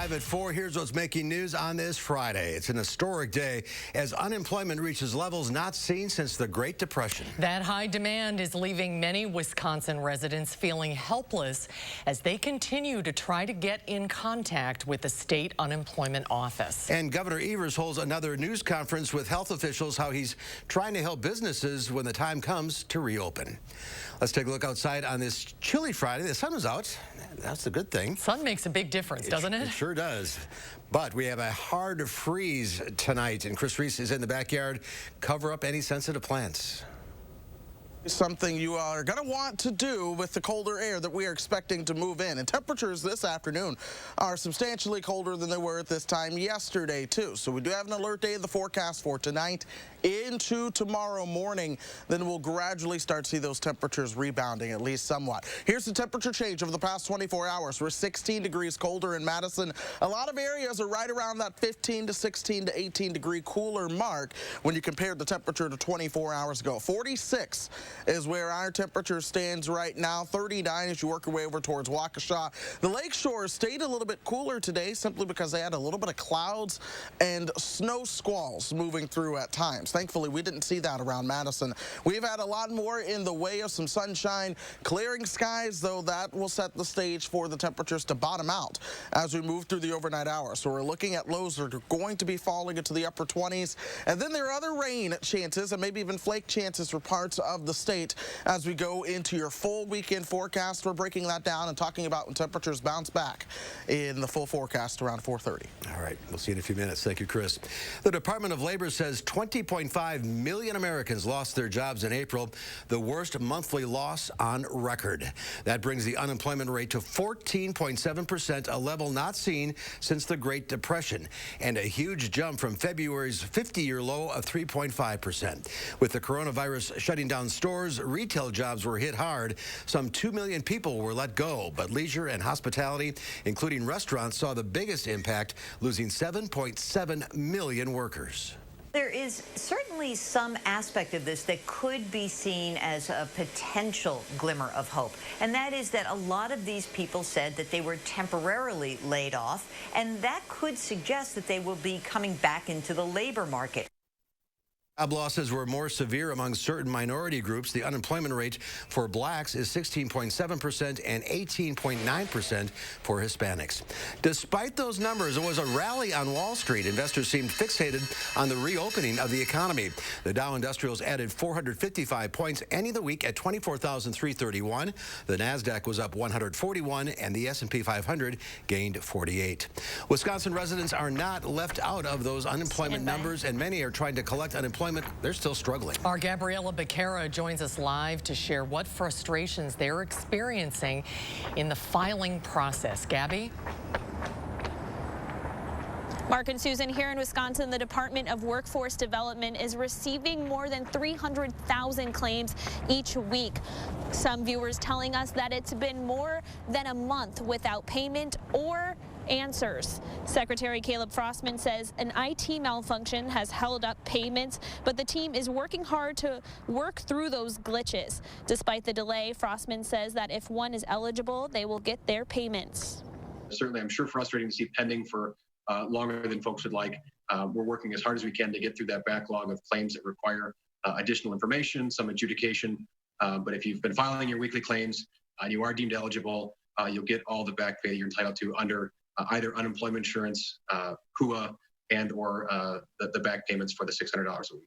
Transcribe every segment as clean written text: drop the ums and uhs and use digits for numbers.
Live at 4, here's what's making news on this Friday. It's an historic day as unemployment reaches levels not seen since the Great Depression. That high demand is leaving many Wisconsin residents feeling helpless as they continue to try to get in contact with the state unemployment office. And Governor Evers holds another news conference with health officials how he's trying to help businesses when the time comes to reopen. Let's take a look outside on this chilly Friday. The sun is out. That's a good thing. Sun makes a big difference, doesn't it? It sure does. But we have a hard freeze tonight, and Chris Reese is in the backyard. Cover up any sensitive plants. Something you are going to want to do with the colder air that we are expecting to move in. And temperatures this afternoon are substantially colder than they were at this time yesterday, too. So we do have an alert day in the forecast for tonight into tomorrow morning. Then we'll gradually start to see those temperatures rebounding, at least somewhat. Here's the temperature change over the past 24 hours. We're 16 degrees colder in Madison. A lot of areas are right around that 15 to 16 to 18 degree cooler mark when you compare the temperature to 24 hours ago. 46 is where our temperature stands right now. 39 as you work your way over towards Waukesha. The lakeshore stayed a little bit cooler today simply because they had a little bit of clouds and snow squalls moving through at times. Thankfully, we didn't see that around Madison. We've had a lot more in the way of some sunshine, clearing skies, though that will set the stage for the temperatures to bottom out as we move through the overnight hours. So we're looking at lows that are going to be falling into the upper 20s. And then there are other rain chances and maybe even flake chances for parts of the state as we go into your full weekend forecast. We're breaking that down and talking about when temperatures bounce back in the full forecast around 4:30. All right, we'll see you in a few minutes. Thank you, Chris. The Department of Labor says 20.5 million Americans lost their jobs in April, the worst monthly loss on record. That brings the unemployment rate to 14.7%, a level not seen since the Great Depression, and a huge jump from February's 50-year low of 3.5%. With the coronavirus shutting down stores, retail jobs were hit hard. Some 2 million people were let go, but leisure and hospitality, including restaurants, saw the biggest impact, losing 7.7 million workers. There is certainly some aspect of this that could be seen as a potential glimmer of hope, and that is that a lot of these people said that they were temporarily laid off, and that could suggest that they will be coming back into the labor market. Job losses were more severe among certain minority groups. The unemployment rate for blacks is 16.7% and 18.9% for Hispanics. Despite those numbers, there was a rally on Wall Street. Investors seemed fixated on the reopening of the economy. The Dow Industrials added 455 points, ending the week at 24,331. The Nasdaq was up 141, and the S&P 500 gained 48. Wisconsin residents are not left out of those unemployment numbers, and many are trying to collect unemployment. They're still struggling. Our Gabriella Becerra joins us live to share what frustrations they're experiencing in the filing process. Gabby? Mark and Susan, here in Wisconsin, the Department of Workforce Development is receiving more than 300,000 claims each week. Some viewers telling us that it's been more than a month without payment or answers. Secretary Caleb Frostman says an IT malfunction has held up payments, but the team is working hard to work through those glitches. Despite the delay, Frostman says that if one is eligible, they will get their payments. Certainly, I'm sure frustrating to see pending for longer than folks would like. We're working as hard as we can to get through that backlog of claims that require additional information, some adjudication. But if you've been filing your weekly claims and you are deemed eligible, you'll get all the back pay you're entitled to under either unemployment insurance, HUA, and or the back payments for the $600 a week.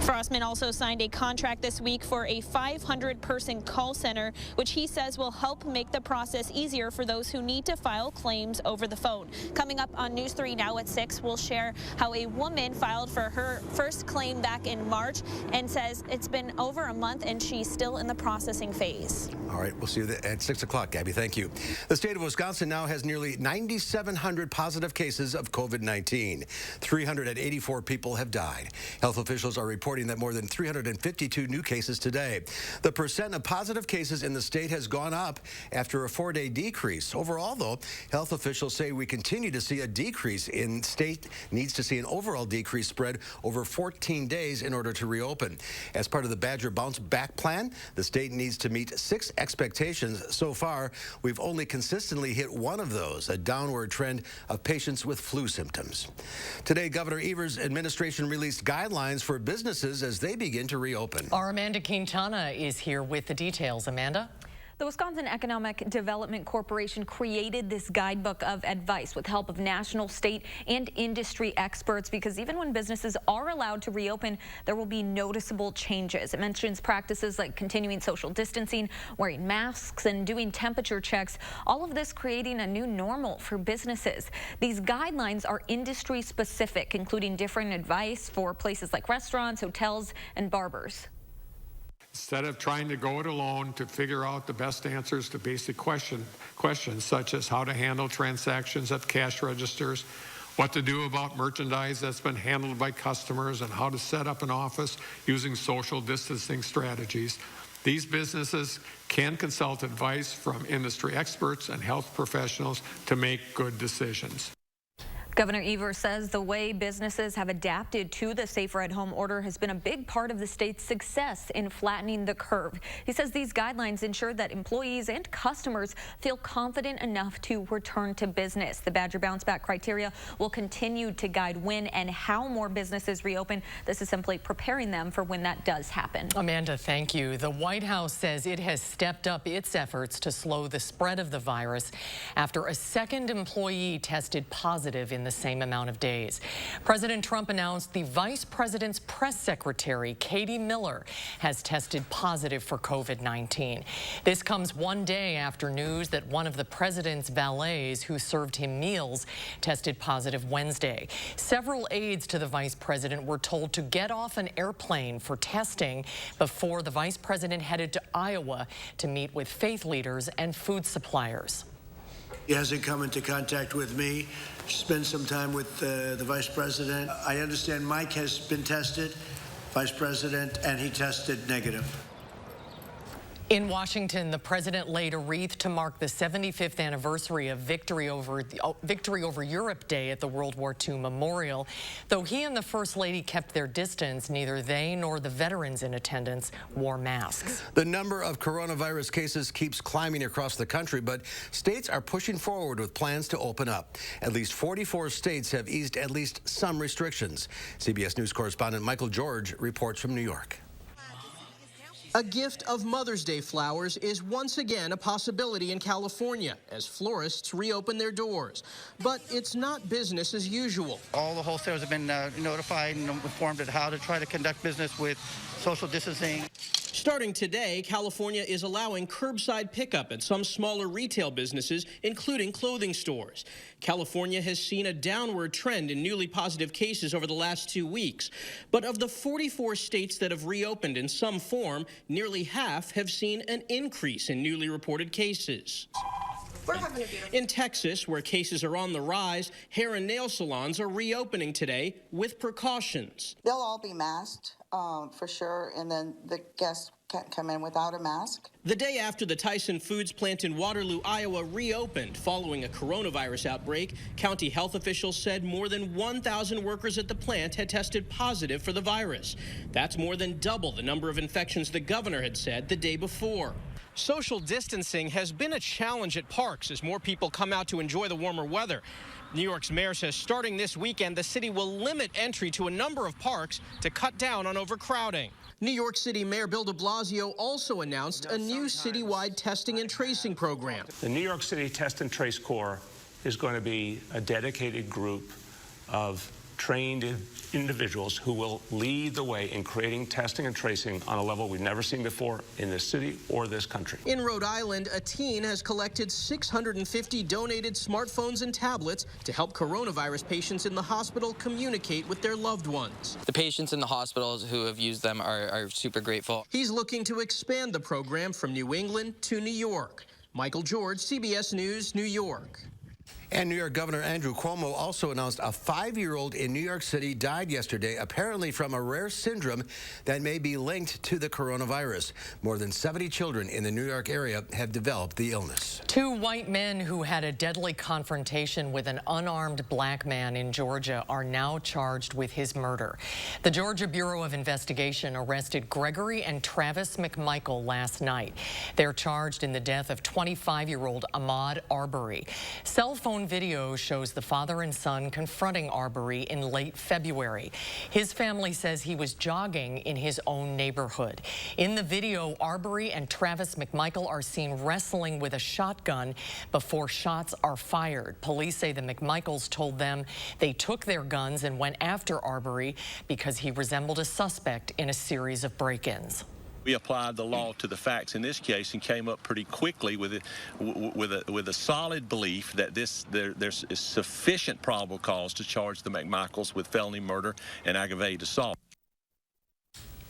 Frostman also signed a contract this week for a 500-person call center, which he says will help make the process easier for those who need to file claims over the phone. Coming up on News 3 now at 6, we'll share how a woman filed for her first claim back in March and says it's been over a month and she's still in the processing phase. All right, we'll see you at 6 o'clock, Gabby. Thank you. The state of Wisconsin now has nearly 9,700 positive cases of COVID-19. 384 people have died. Health officials are reporting reporting that more than 352 new cases today. The percent of positive cases in the state has gone up after a 4-day decrease. Overall, though, health officials say we continue to see a decrease in state needs to see an overall decrease spread over 14 days in order to reopen. As part of the Badger Bounce Back plan, the state needs to meet 6 expectations. So far, we've only consistently hit one of those, a downward trend of patients with flu symptoms. Today, Governor Evers' administration released guidelines for businesses as they begin to reopen. Our Amanda Quintana is here with the details. Amanda? The Wisconsin Economic Development Corporation created this guidebook of advice with help of national, state, and industry experts, because even when businesses are allowed to reopen, there will be noticeable changes. It mentions practices like continuing social distancing, wearing masks, and doing temperature checks, all of this creating a new normal for businesses. These guidelines are industry specific, including different advice for places like restaurants, hotels, and barbers. Instead of trying to go it alone to figure out the best answers to basic questions such as how to handle transactions at cash registers, what to do about merchandise that's been handled by customers, and how to set up an office using social distancing strategies, these businesses can consult advice from industry experts and health professionals to make good decisions. Governor Evers says the way businesses have adapted to the safer at home order has been a big part of the state's success in flattening the curve. He says these guidelines ensure that employees and customers feel confident enough to return to business. The Badger Bounce Back criteria will continue to guide when and how more businesses reopen. This is simply preparing them for when that does happen. Amanda, thank you. The White House says it has stepped up its efforts to slow the spread of the virus after a second employee tested positive in the same amount of days. President Trump announced the vice president's press secretary, Katie Miller, has tested positive for COVID-19. This comes one day after news that one of the president's valets who served him meals tested positive Wednesday. Several aides to the vice president were told to get off an airplane for testing before the vice president headed to Iowa to meet with faith leaders and food suppliers. He hasn't come into contact with me. Spend some time with the vice president. I understand Mike has been tested, vice president, and he tested negative. In Washington, the president laid a wreath to mark the 75th anniversary of Victory Over Europe Day at the World War II Memorial. Though he and the First Lady kept their distance, neither they nor the veterans in attendance wore masks. The number of coronavirus cases keeps climbing across the country, but states are pushing forward with plans to open up. At least 44 states have eased at least some restrictions. CBS News correspondent Michael George reports from New York. A gift of Mother's Day flowers is once again a possibility in California as florists reopen their doors. But it's not business as usual. All the wholesalers have been notified and informed of how to try to conduct business with social distancing. Starting today, California is allowing curbside pickup at some smaller retail businesses, including clothing stores. California has seen a downward trend in newly positive cases over the last 2 weeks. But of the 44 states that have reopened in some form, nearly half have seen an increase in newly reported cases. In Texas, where cases are on the rise, hair and nail salons are reopening today with precautions. They'll all be masked for sure, and then the guests can't come in without a mask. The day after the Tyson Foods plant in Waterloo, Iowa reopened following a coronavirus outbreak, county health officials said more than 1,000 workers at the plant had tested positive for the virus. That's more than double the number of infections the governor had said the day before. Social distancing has been a challenge at parks as more people come out to enjoy the warmer weather. New York's mayor says starting this weekend, the city will limit entry to a number of parks to cut down on overcrowding. New York City Mayor Bill de Blasio also announced a new citywide testing and tracing program. The New York City Test and Trace Corps is going to be a dedicated group of trained individuals who will lead the way in creating testing and tracing on a level we've never seen before in this city or this country. In Rhode Island, a teen has collected 650 donated smartphones and tablets to help coronavirus patients in the hospital communicate with their loved ones. The patients in the hospitals who have used them are super grateful. He's looking to expand the program from New England to New York. Michael George, CBS News, New York. And New York Governor Andrew Cuomo also announced a 5-year-old in New York City died yesterday, apparently from a rare syndrome that may be linked to the coronavirus. More than 70 children in the New York area have developed the illness. 2 white men who had a deadly confrontation with an unarmed black man in Georgia are now charged with his murder. The Georgia Bureau of Investigation arrested Gregory and Travis McMichael last night. They're charged in the death of 25-year-old Ahmaud Arbery. Cell phone video shows the father and son confronting Arbery in late February. His family says he was jogging in his own neighborhood. In the video, Arbery and Travis McMichael are seen wrestling with a shotgun before shots are fired. Police say the McMichaels told them they took their guns and went after Arbery because he resembled a suspect in a series of break-ins. We applied the law to the facts in this case and came up pretty quickly with a solid belief that there's sufficient probable cause to charge the McMichaels with felony murder and aggravated assault.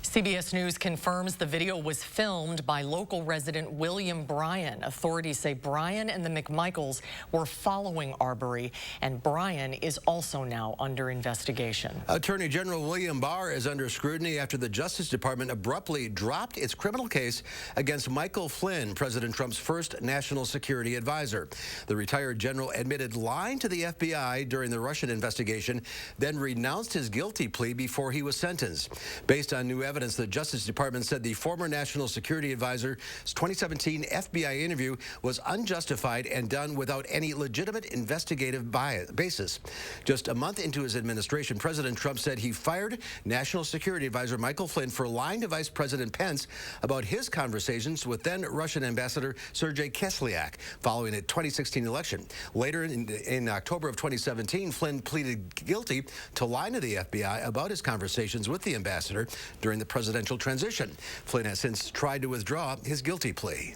CBS News confirms the video was filmed by local resident William Bryan. Authorities say Bryan and the McMichaels were following Arbery, and Bryan is also now under investigation. Attorney General William Barr is under scrutiny after the Justice Department abruptly dropped its criminal case against Michael Flynn, President Trump's first national security advisor. The retired general admitted lying to the FBI during the Russian investigation, then renounced his guilty plea before he was sentenced. Based on new evidence, the Justice Department said the former national security advisor's 2017 FBI interview was unjustified and done without any legitimate investigative basis. Just a month into his administration, President Trump said he fired National Security Advisor Michael Flynn for lying to Vice President Pence about his conversations with then Russian Ambassador Sergei Kislyak following a 2016 election. Later in October of 2017, Flynn pleaded guilty to lying to the FBI about his conversations with the ambassador during the presidential transition. Flynn has since tried to withdraw his guilty plea.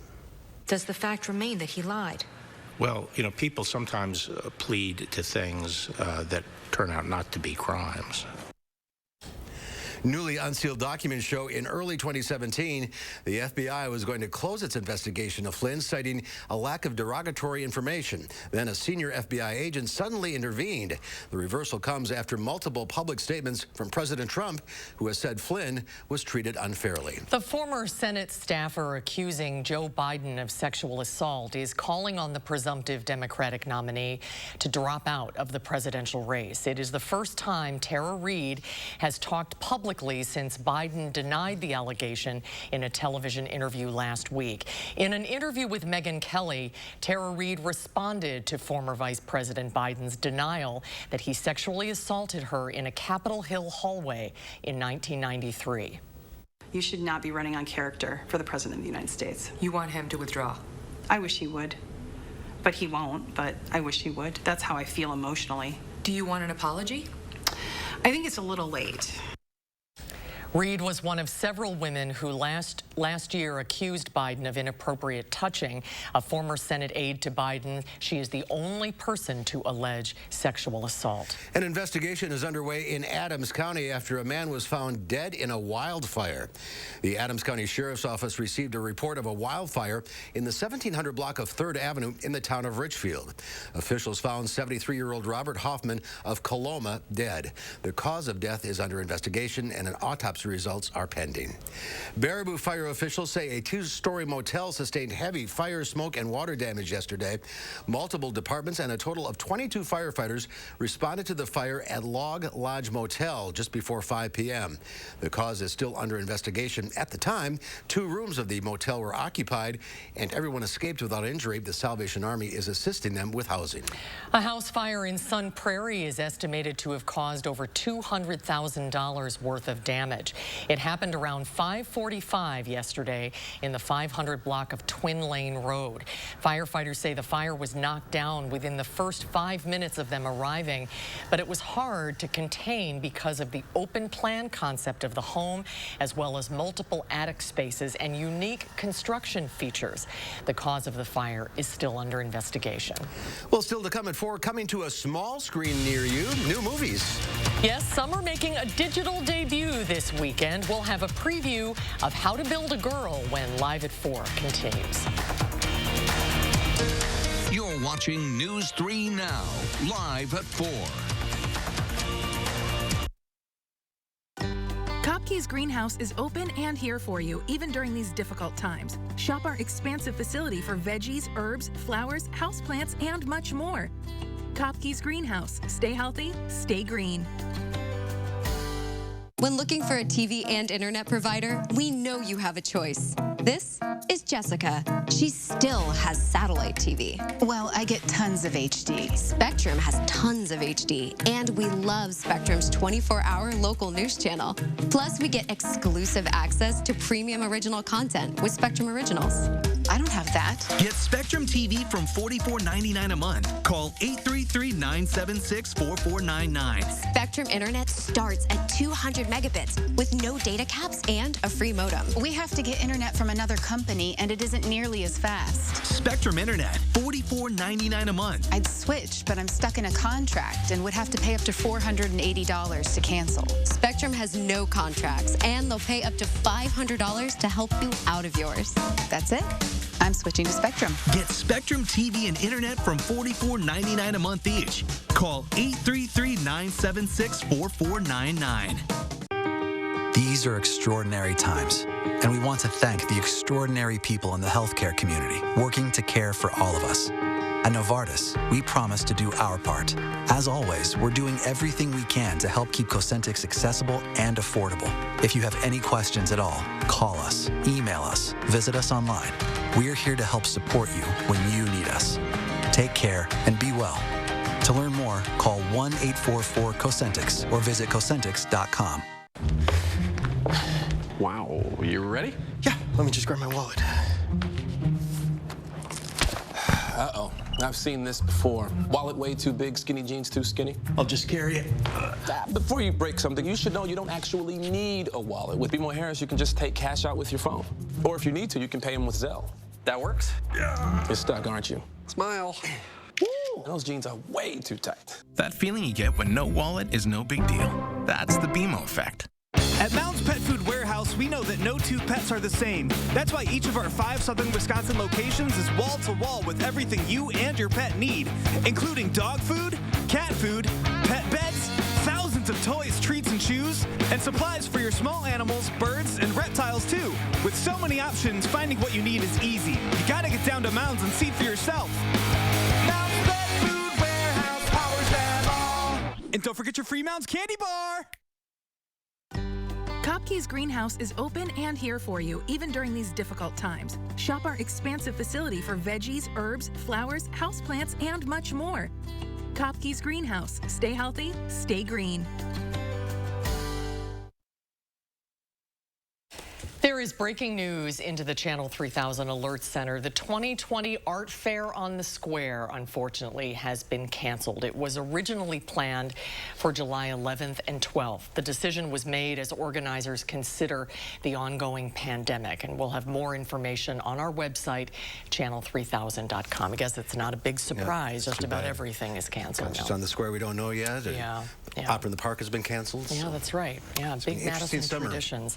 Does the fact remain that he lied? Well, you know, people sometimes plead to things that turn out not to be crimes. Newly unsealed documents show in early 2017, the FBI was going to close its investigation of Flynn, citing a lack of derogatory information. Then a senior FBI agent suddenly intervened. The reversal comes after multiple public statements from President Trump, who has said Flynn was treated unfairly. The former Senate staffer accusing Joe Biden of sexual assault is calling on the presumptive Democratic nominee to drop out of the presidential race. It is the first time Tara Reade has talked publicly since Biden denied the allegation in a television interview last week. In an interview with Megyn Kelly, Tara Reade responded to former Vice President Biden's denial that he sexually assaulted her in a Capitol Hill hallway in 1993. You should not be running on character for the President of the United States. You want him to withdraw? I wish he would, but he won't, but I wish he would. That's how I feel emotionally. Do you want an apology? I think it's a little late. Reade was one of several women who last year accused Biden of inappropriate touching. A former Senate aide to Biden, she is the only person to allege sexual assault. An investigation is underway in Adams County after a man was found dead in a wildfire. The Adams County Sheriff's Office received a report of a wildfire in the 1700 block of 3rd Avenue in the town of Richfield. Officials found 73-year-old Robert Hoffman of Coloma dead. The cause of death is under investigation and an autopsy results are pending. Baraboo fire officials say a 2-story motel sustained heavy fire, smoke, and water damage yesterday. Multiple departments and a total of 22 firefighters responded to the fire at Log Lodge Motel just before 5 p.m. The cause is still under investigation. At the time, 2 rooms of the motel were occupied and everyone escaped without injury. The Salvation Army is assisting them with housing. A house fire in Sun Prairie is estimated to have caused over $200,000 worth of damage. It happened around 5:45 yesterday in the 500 block of Twin Lane Road. Firefighters say the fire was knocked down within the first 5 minutes of them arriving, but it was hard to contain because of the open plan concept of the home, as well as multiple attic spaces and unique construction features. The cause of the fire is still under investigation. Well, still to come at 4, coming to a small screen near you, new movies. Yes, some are making a digital debut this weekend. We'll have a preview of How to Build a Girl when Live at 4 continues. You're watching News 3 Now, live at 4. Kopke's Greenhouse is open and here for you, even during these difficult times. Shop our expansive facility for veggies, herbs, flowers, houseplants, and much more. Kopke's Greenhouse. Stay healthy, stay green. When looking for a TV and internet provider, we know you have a choice. This is Jessica. She still has satellite TV. Well, I get tons of HD. Spectrum has tons of HD, and we love Spectrum's 24-hour local news channel. Plus, we get exclusive access to premium original content with Spectrum Originals. I don't have that. Get Spectrum TV from $44.99 a month. Call 833-976-4499. Spectrum Internet starts at 200 megabits with no data caps and a free modem. We have to get internet from another company, and it isn't nearly as fast. Spectrum Internet, $44.99 a month. I'd switch, but I'm stuck in a contract and would have to pay up to $480 to cancel. Spectrum has no contracts, and they'll pay up to $500 to help you out of yours. That's it. I'm switching to Spectrum. Get Spectrum TV and internet from $44.99 a month each. Call 833-976-4499. These are extraordinary times, and we want to thank the extraordinary people in the healthcare community working to care for all of us. At Novartis, we promise to do our part. As always, we're doing everything we can to help keep Cosentyx accessible and affordable. If you have any questions at all, call us, email us, visit us online. We're here to help support you when you need us. Take care and be well. To learn more, call 1-844-COSENTYX or visit Cosentyx.com. Wow, you ready? Yeah, let me just grab my wallet. Uh-oh, I've seen this before. Wallet way too big, skinny jeans too skinny. I'll just carry it. Before you break something, you should know you don't actually need a wallet. With BMO Harris, you can just take cash out with your phone. Or if you need to, you can pay them with Zelle. That works? Yeah. You're stuck, aren't you? Smile. Woo! Those jeans are way too tight. That feeling you get when no wallet is no big deal. That's the BMO effect. At Mounds Pet Food Warehouse, we know that no two pets are the same. That's why each of our 5 southern Wisconsin locations is wall-to-wall with everything you and your pet need, including dog food, cat food, pet beds, thousands of toys, treats, and chews, and supplies for your small animals, birds, and reptiles, too. With so many options, finding what you need is easy. You gotta get down to Mounds and see for yourself. Mounds Pet Food Warehouse powers them all. And don't forget your free Mounds candy bar. Kopke's Greenhouse is open and here for you, even during these difficult times. Shop our expansive facility for veggies, herbs, flowers, houseplants, and much more. Kopke's Greenhouse. Stay healthy, stay green. There is breaking news into the Channel 3000 Alert Center. The 2020 Art Fair on the Square, unfortunately, has been canceled. It was originally planned for July 11th and 12th. The decision was made as organizers consider the ongoing pandemic, and we'll have more information on our website, channel3000.com. I guess it's not a big surprise. Just about everything is canceled. Just on the Square, we don't know yet. Yeah. Opera in the Park has been canceled. Yeah, so. that's right. Yeah, big Madison traditions.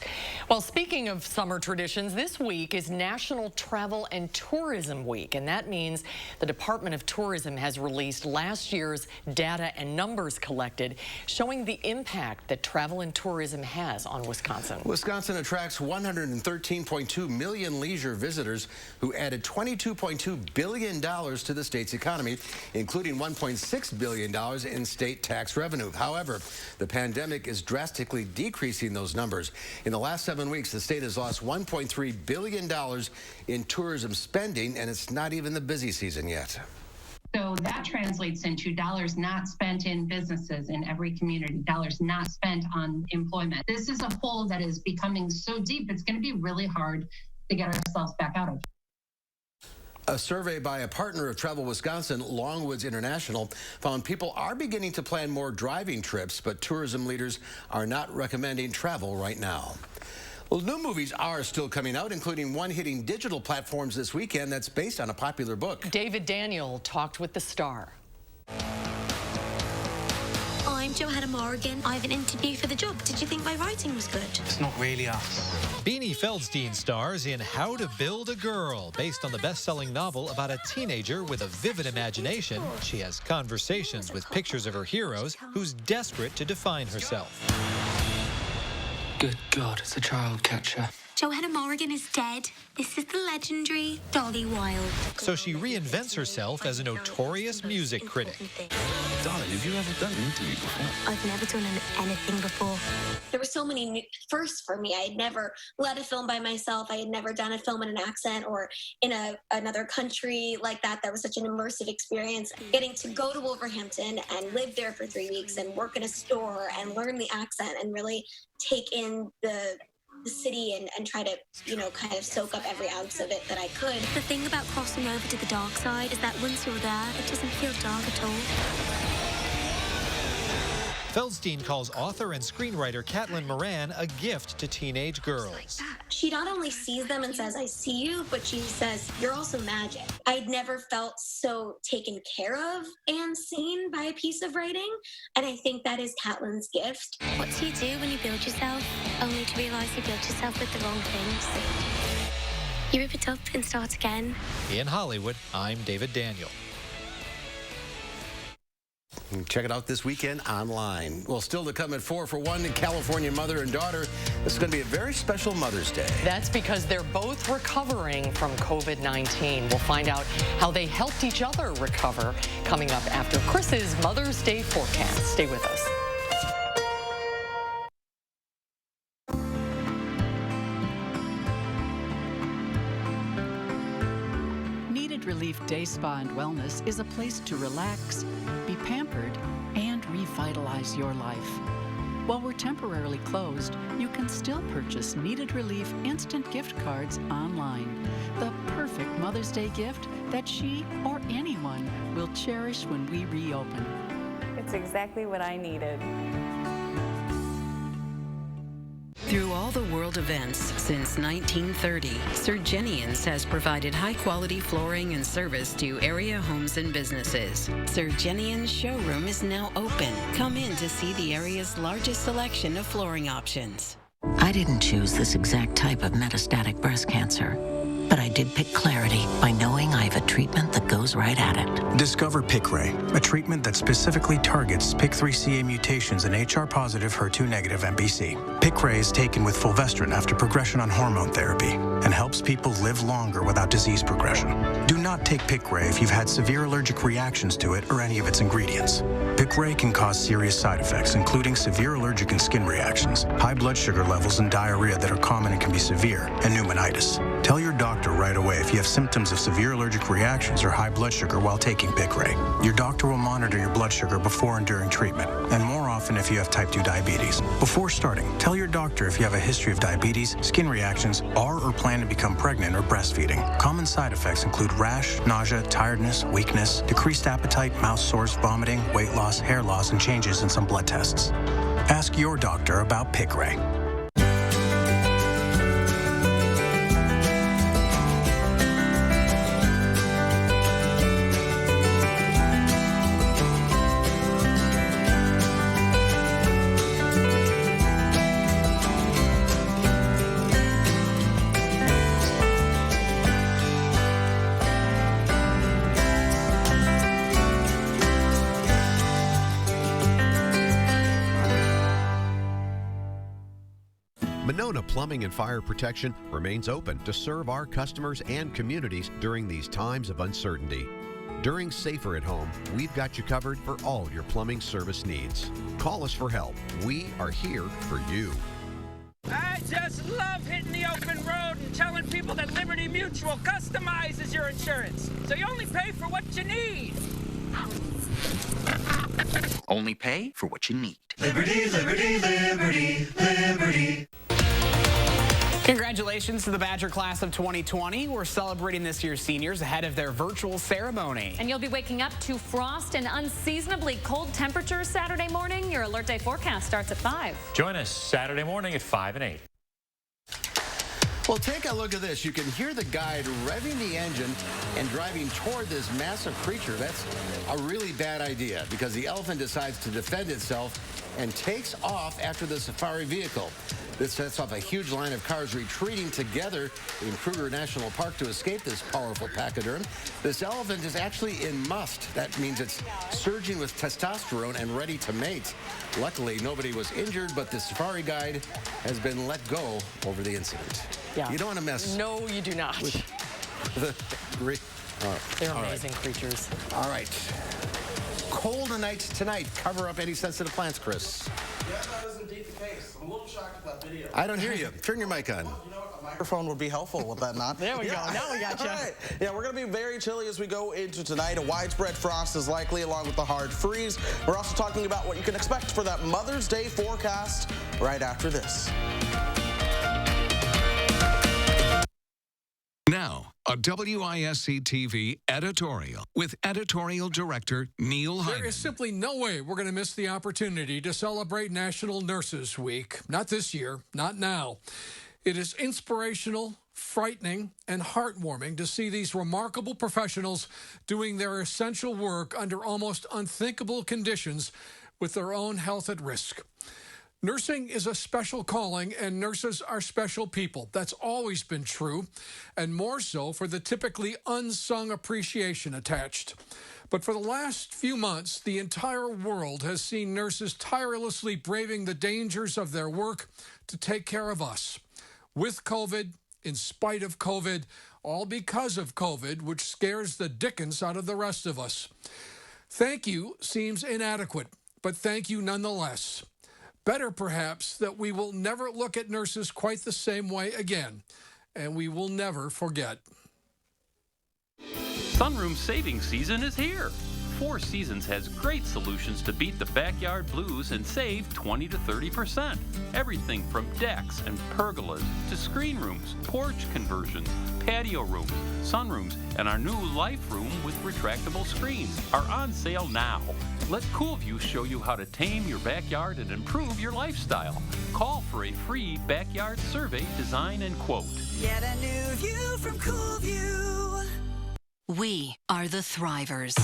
Well, speaking of summer traditions, this week is National Travel and Tourism Week, and that means the Department of Tourism has released last year's data and numbers collected showing the impact that travel and tourism has on Wisconsin. Wisconsin attracts 113.2 million leisure visitors who added $22.2 billion to the state's economy, including $1.6 billion in state tax revenue. However, the pandemic is drastically decreasing those numbers. In the last 7 weeks, the state has lost $1.3 billion in tourism spending, and it's not even the busy season yet. So that translates into dollars not spent in businesses in every community, dollars not spent on employment. This is a hole that is becoming so deep, it's going to be really hard to get ourselves back out of. A survey by a partner of Travel Wisconsin, Longwoods International, found people are beginning to plan more driving trips, but tourism leaders are not recommending travel right now. Well, new movies are still coming out, including one hitting digital platforms this weekend that's based on a popular book. David Daniel talked with the star. I'm Johanna Morgan. I have an interview for the job. Did you think my writing was good? It's not really us. Beanie Feldstein stars in How to Build a Girl, based on the best-selling novel about a teenager with a vivid imagination. She has conversations with pictures of her heroes who's desperate to define herself. Good God, it's a child catcher. Johanna Morgan is dead. This is the legendary Dolly Wilde. So she reinvents herself as a notorious music critic. Dolly, have you ever done an interview before? I've never done anything before. There were so many new firsts for me. I had never led a film by myself. I had never done a film in an accent or in another country like that. That was such an immersive experience. Getting to go to Wolverhampton and live there for 3 weeks and work in a store and learn the accent and really take in the city and try to, kind of soak up every ounce of it that I could. The thing about crossing over to the dark side is that once you're there, it doesn't feel dark at all. Feldstein calls author and screenwriter Caitlin Moran a gift to teenage girls. She not only sees them and says, I see you, but she says, you're also magic. I'd never felt so taken care of and seen by a piece of writing, and I think that is Caitlin's gift. What do you do when you build yourself, only to realize you built yourself with the wrong things? You rip it up and start again. In Hollywood, I'm David Daniel. Check it out this weekend online. Well, still to come at 4 for 1, California mother and daughter. This is going to be a very special Mother's Day. That's because they're both recovering from COVID-19. We'll find out how they helped each other recover coming up after Chris's Mother's Day forecast. Stay with us. Relief Day Spa and Wellness is a place to relax, be pampered, and revitalize your life. While we're temporarily closed, you can still purchase Needed Relief instant gift cards online. The perfect Mother's Day gift that she or anyone will cherish when we reopen. It's exactly what I needed. Through all the world events since 1930, Surgenians has provided high-quality flooring and service to area homes and businesses. Surgenian's showroom is now open. Come in to see the area's largest selection of flooring options. I didn't choose this exact type of metastatic breast cancer, but I did pick Clarity by knowing I have a treatment that goes right at it. Discover Piqray, a treatment that specifically targets PIK3CA mutations in HR-positive, HER2-negative MBC. Piqray is taken with fulvestrant after progression on hormone therapy and helps people live longer without disease progression. Do not take Piqray if you've had severe allergic reactions to it or any of its ingredients. Piqray can cause serious side effects, including severe allergic and skin reactions, high blood sugar levels and diarrhea that are common and can be severe, and pneumonitis. Tell your doctor right away if you have symptoms of severe allergic reactions or high blood sugar while taking Piqray. Your doctor will monitor your blood sugar before and during treatment, and more often if you have type 2 diabetes. Before starting, tell your doctor if you have a history of diabetes, skin reactions, are or plan to become pregnant or breastfeeding. Common side effects include rash, nausea, tiredness, weakness, decreased appetite, mouth sores, vomiting, weight loss, hair loss, and changes in some blood tests. Ask your doctor about Piqray. Plumbing and Fire Protection remains open to serve our customers and communities during these times of uncertainty. During Safer at Home, we've got you covered for all your plumbing service needs. Call us for help. We are here for you. I just love hitting the open road and telling people that Liberty Mutual customizes your insurance, so you only pay for what you need. Only pay for what you need. Liberty, liberty, liberty, liberty. Congratulations to the Badger class of 2020. We're celebrating this year's seniors ahead of their virtual ceremony. And you'll be waking up to frost and unseasonably cold temperatures Saturday morning. Your Alert Day forecast starts at 5. Join us Saturday morning at 5 and 8. Well, take a look at this. You can hear the guide revving the engine and driving toward this massive creature. That's a really bad idea because the elephant decides to defend itself and takes off after the safari vehicle. This sets off a huge line of cars retreating together in Kruger National Park to escape this powerful pachyderm. This elephant is actually in must. That means it's surging with testosterone and ready to mate. Luckily, nobody was injured, but the safari guide has been let go over the incident. Yeah. You don't want to mess. No, you do not. They're amazing creatures. All right. Cold nights tonight. Cover up any sensitive plants, Chris. Yeah, that is indeed the case. I'm a little shocked at that video. I don't hear you. Turn your mic on. You know what? A microphone would be helpful with that not. There we go. Now we got you. All right. Yeah, we're going to be very chilly as we go into tonight. A widespread frost is likely along with the hard freeze. We're also talking about what you can expect for that Mother's Day forecast right after this. Now, a WISC-TV editorial with editorial director Neil Hyman. There is simply no way we're going to miss the opportunity to celebrate National Nurses Week. Not this year, not now. It is inspirational, frightening, and heartwarming to see these remarkable professionals doing their essential work under almost unthinkable conditions with their own health at risk. Nursing is a special calling, and nurses are special people. That's always been true, and more so for the typically unsung appreciation attached. But for the last few months, the entire world has seen nurses tirelessly braving the dangers of their work to take care of us. With COVID, in spite of COVID, all because of COVID, which scares the dickens out of the rest of us. Thank you seems inadequate, but thank you nonetheless. Better, perhaps, that we will never look at nurses quite the same way again, and we will never forget. Sunroom savings season is here. Four Seasons has great solutions to beat the backyard blues and save 20 to 30%. Everything from decks and pergolas to screen rooms, porch conversions, patio rooms, sunrooms, and our new life room with retractable screens are on sale now. Let CoolView show you how to tame your backyard and improve your lifestyle. Call for a free backyard survey, design, and quote. Get a new view from CoolView. We are the Thrivers.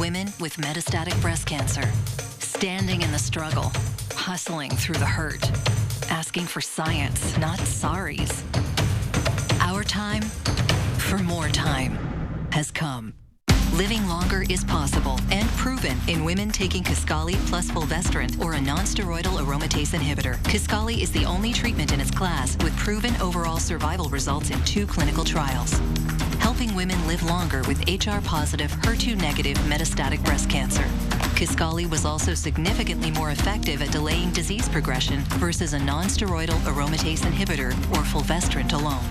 Women with metastatic breast cancer, standing in the struggle, hustling through the hurt, asking for science, not sorries. Our time for more time has come. Living longer is possible and proven in women taking Kisqali plus fulvestrant or a non-steroidal aromatase inhibitor. Kisqali is the only treatment in its class with proven overall survival results in 2 clinical trials, helping women live longer with HR-positive, HER2-negative metastatic breast cancer. Kisqali was also significantly more effective at delaying disease progression versus a non-steroidal aromatase inhibitor or fulvestrant alone.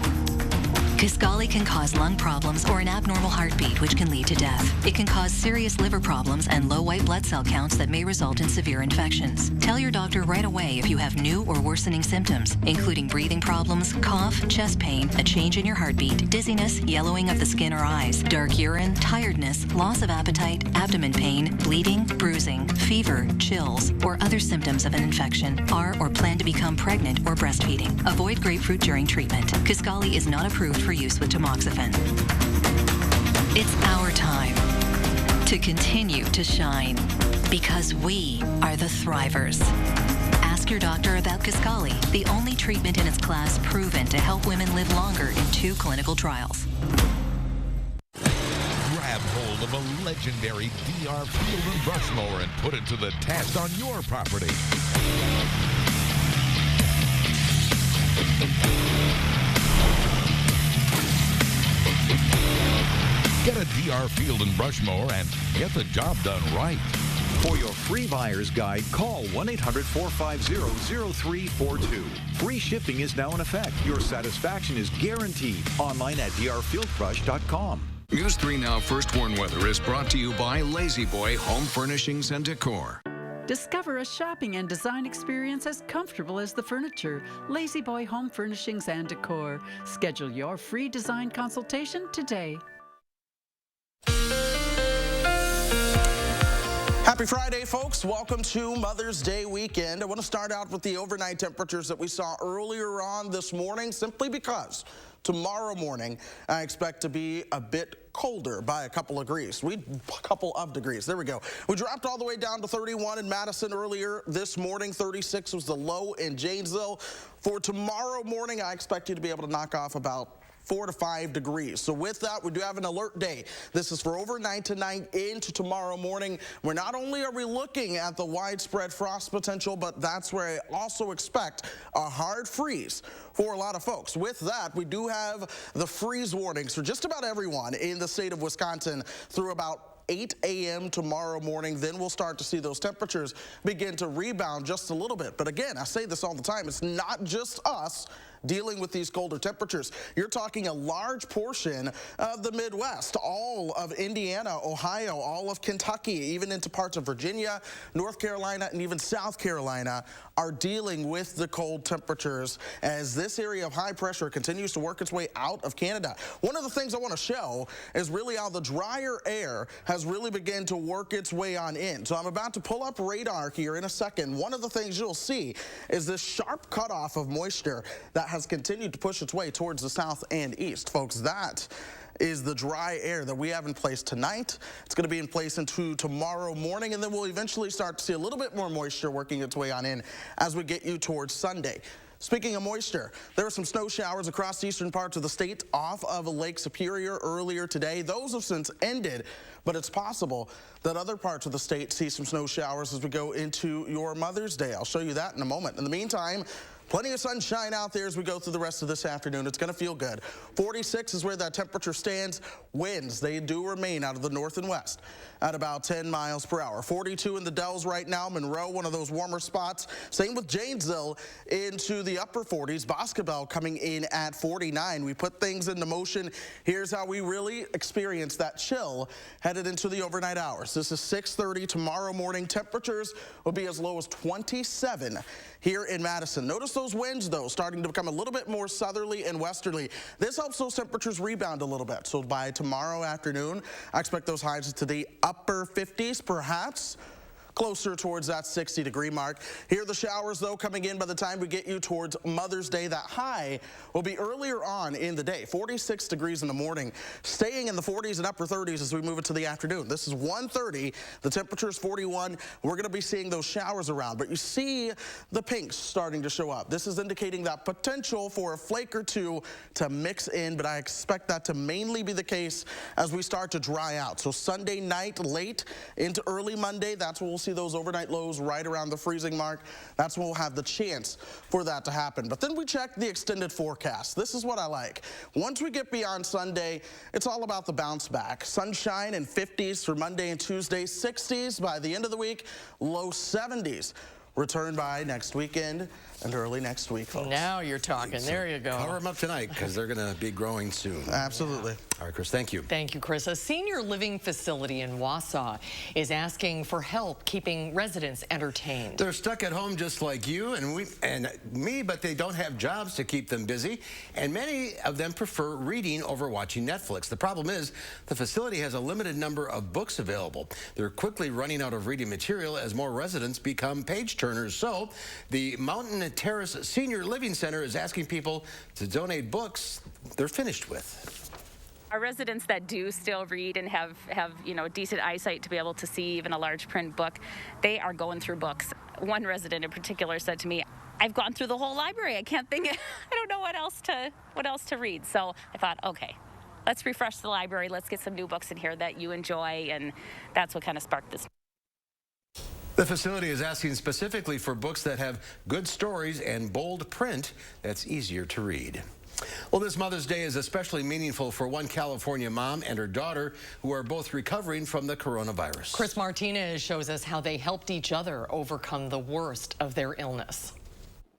Kisqali can cause lung problems or an abnormal heartbeat, which can lead to death. It can cause serious liver problems and low white blood cell counts that may result in severe infections. Tell your doctor right away if you have new or worsening symptoms, including breathing problems, cough, chest pain, a change in your heartbeat, dizziness, yellowing of the skin or eyes, dark urine, tiredness, loss of appetite, abdomen pain, bleeding, bruising, fever, chills, or other symptoms of an infection. Are or plan to become pregnant or breastfeeding. Avoid grapefruit during treatment. Kisqali is not approved for use with tamoxifen. It's our time to continue to shine because we are the Thrivers. Ask your doctor about Kisqali, the only treatment in its class proven to help women live longer in 2 clinical trials. Grab hold of a legendary DR Field and Brush mower and put it to the test on your property. Get a DR Field and Brush mower and get the job done right. For your free buyer's guide, call 1-800-450-0342. Free shipping is now in effect. Your satisfaction is guaranteed. Online at drfieldbrush.com. News 3 Now First Warn Weather is brought to you by Lazy Boy Home Furnishings and Decor. Discover a shopping and design experience as comfortable as the furniture. Lazy Boy Home Furnishings and Decor. Schedule your free design consultation today. Happy Friday, folks. Welcome to Mother's Day weekend. I want to start out with the overnight temperatures that we saw earlier on this morning, simply because tomorrow morning I expect to be a bit colder by a couple of degrees. There we go. We dropped all the way down to 31 in Madison earlier this morning. 36 was the low in Janesville. For tomorrow morning, I expect you to be able to knock off about 4 to 5 degrees. So with that, we do have an alert day. This is for overnight tonight into tomorrow morning, where not only are we looking at the widespread frost potential, but that's where I also expect a hard freeze for a lot of folks. With that, we do have the freeze warnings for just about everyone in the state of Wisconsin through about 8 a.m. tomorrow morning. Then we'll start to see those temperatures begin to rebound just a little bit. But again, I say this all the time, it's not just us dealing with these colder temperatures. You're talking a large portion of the Midwest, all of Indiana, Ohio, all of Kentucky, even into parts of Virginia, North Carolina, and even South Carolina are dealing with the cold temperatures as this area of high pressure continues to work its way out of Canada. One of the things I want to show is really how the drier air has really begun to work its way on in. So I'm about to pull up radar here in a second. One of the things you'll see is this sharp cutoff of moisture that has continued to push its way towards the south and east. Folks, that is the dry air that we have in place tonight. It's going to be in place into tomorrow morning, and then we'll eventually start to see a little bit more moisture working its way on in as we get you towards Sunday. Speaking of moisture, there were some snow showers across the eastern parts of the state off of Lake Superior earlier today. Those have since ended, but it's possible that other parts of the state see some snow showers as we go into your Mother's Day. I'll show you that in a moment. In the meantime, plenty of sunshine out there as we go through the rest of this afternoon. It's going to feel good. 46 is where that temperature stands. Winds, they do remain out of the north and west at about 10 miles per hour. 42 in the Dells right now. Monroe, one of those warmer spots. Same with Janesville into the upper 40s. Boscobel coming in at 49. We put things into motion. Here's how we really experience that chill headed into the overnight hours. This is 6:30 tomorrow morning. Temperatures will be as low as 27 here in Madison. Notice those winds, though, starting to become a little bit more southerly and westerly. This helps those temperatures rebound a little bit. So by tomorrow afternoon, I expect those highs to the upper 50s, perhaps closer towards that 60-degree mark. Here are the showers, though, coming in by the time we get you towards Mother's Day. That high will be earlier on in the day, 46 degrees in the morning, staying in the 40s and upper 30s as we move into the afternoon. This is 1:30. The temperature is 41. We're going to be seeing those showers around, but you see the pinks starting to show up. This is indicating that potential for a flake or two to mix in, but I expect that to mainly be the case as we start to dry out. So Sunday night, late into early Monday, that's when we'll see those overnight lows right around the freezing mark. That's when we'll have the chance for that to happen. But then we check the extended forecast. This is what I like. Once we get beyond Sunday, it's all about the bounce back. Sunshine and 50s for Monday and Tuesday, 60s by the end of the week, low 70s. Return by next weekend and early next week, folks. Now you're talking. There you go. Power them up tonight because they're going to be growing soon. Absolutely. All right, Chris, thank you. Thank you, Chris. A senior living facility in Wausau is asking for help keeping residents entertained. They're stuck at home just like you and me, but they don't have jobs to keep them busy, and many of them prefer reading over watching Netflix. The problem is the facility has a limited number of books available. They're quickly running out of reading material as more residents become page turners. So the Mountain Terrace Senior Living Center is asking people to donate books they're finished with. Our residents that do still read and have decent eyesight to be able to see even a large print book, they are going through books. One resident in particular said to me, "I've gone through the whole library. I can't think. I don't know what else to read." So I thought, okay, let's refresh the library. Let's get some new books in here that you enjoy, and that's what kind of sparked this. The facility is asking specifically for books that have good stories and bold print that's easier to read. Well, this Mother's Day is especially meaningful for one California mom and her daughter who are both recovering from the coronavirus. Chris Martinez shows us how they helped each other overcome the worst of their illness.